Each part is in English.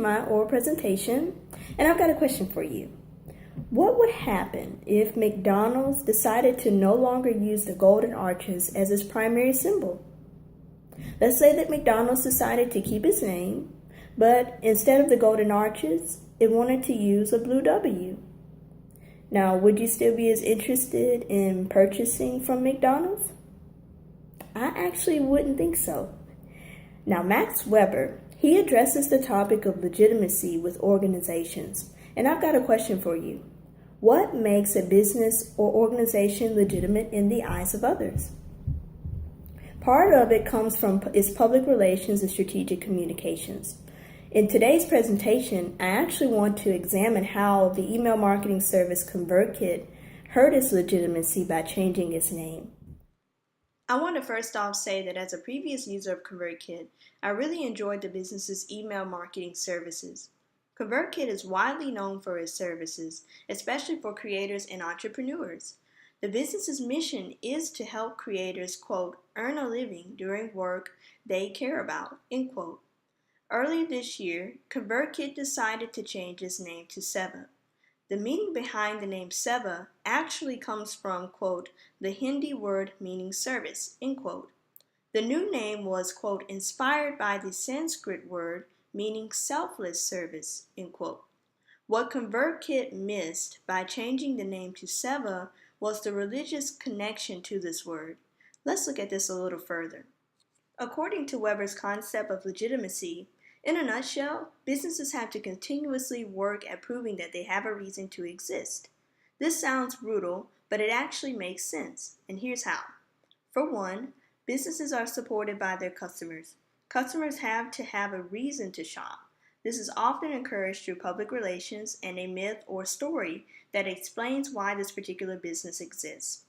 watching my oral presentation, and I've got a question for you. What would happen if McDonald's decided to no longer use the golden arches as its primary symbol? Let's say that McDonald's decided to keep its name, but instead of the golden arches, it wanted to use a blue W. Now, would you still be as interested in purchasing from McDonald's? I actually wouldn't think so. Now, Max Weber, he addresses the topic of legitimacy with organizations, and I've got a question for you. What makes a business or organization legitimate in the eyes of others? Part of it comes from its public relations and strategic communications. In today's presentation, I actually want to examine how the email marketing service ConvertKit hurt its legitimacy by changing its name. I want to first off say that as a previous user of ConvertKit, I really enjoyed the business's email marketing services. ConvertKit is widely known for its services, especially for creators and entrepreneurs. The business's mission is to help creators, quote, earn a living doing work they care about, end quote. Earlier this year, ConvertKit decided to change its name to Seva. The meaning behind the name Seva actually comes from, quote, the Hindi word meaning service, end quote. The new name was, quote, inspired by the Sanskrit word meaning selfless service, end quote. What ConvertKit missed by changing the name to Seva was the religious connection to this word. Let's look at this a little further. According to Weber's concept of legitimacy, in a nutshell, businesses have to continuously work at proving that they have a reason to exist. This sounds brutal, but it actually makes sense, and here's how. For one, businesses are supported by their customers. Customers have to have a reason to shop. This is often encouraged through public relations and a myth or story that explains why this particular business exists.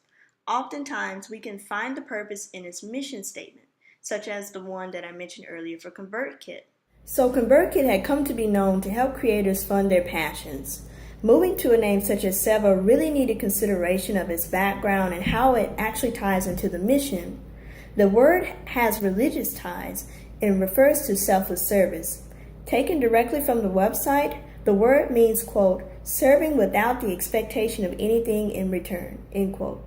Oftentimes, we can find the purpose in its mission statement, such as the one that I mentioned earlier for ConvertKit. So ConvertKit had come to be known to help creators fund their passions. Moving to a name such as Seva really needed consideration of its background and how it actually ties into the mission. The word has religious ties and refers to selfless service. Taken directly from the website, the word means, quote, serving without the expectation of anything in return, end quote.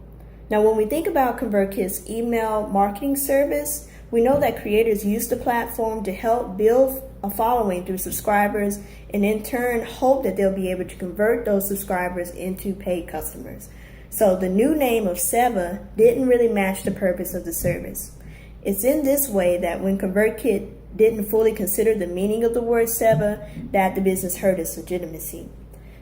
Now, when we think about ConvertKit's email marketing service, we know that creators use the platform to help build a following through subscribers and in turn hope that they'll be able to convert those subscribers into paid customers. So the new name of Seva didn't really match the purpose of the service. It's in this way that when ConvertKit didn't fully consider the meaning of the word Seva, that the business hurt its legitimacy.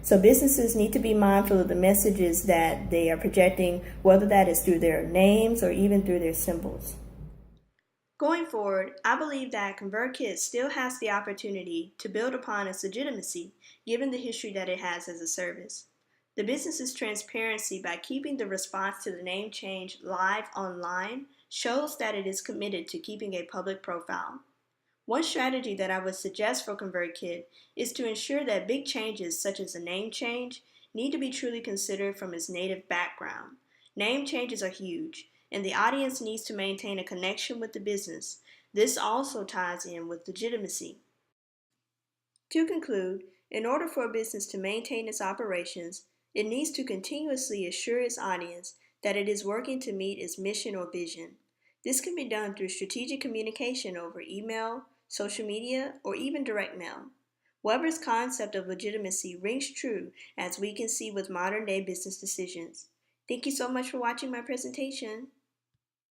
So businesses need to be mindful of the messages that they are projecting, whether that is through their names or even through their symbols. Going forward, I believe that ConvertKit still has the opportunity to build upon its legitimacy, given the history that it has as a service. The business's transparency by keeping the response to the name change live online shows that it is committed to keeping a public profile. One strategy that I would suggest for ConvertKit is to ensure that big changes such as a name change need to be truly considered from its native background. Name changes are huge, and the audience needs to maintain a connection with the business. This also ties in with legitimacy. To conclude, in order for a business to maintain its operations, it needs to continuously assure its audience that it is working to meet its mission or vision. This can be done through strategic communication over email, social media, or even direct mail. Weber's concept of legitimacy rings true, as we can see with modern-day business decisions. Thank you so much for watching my presentation.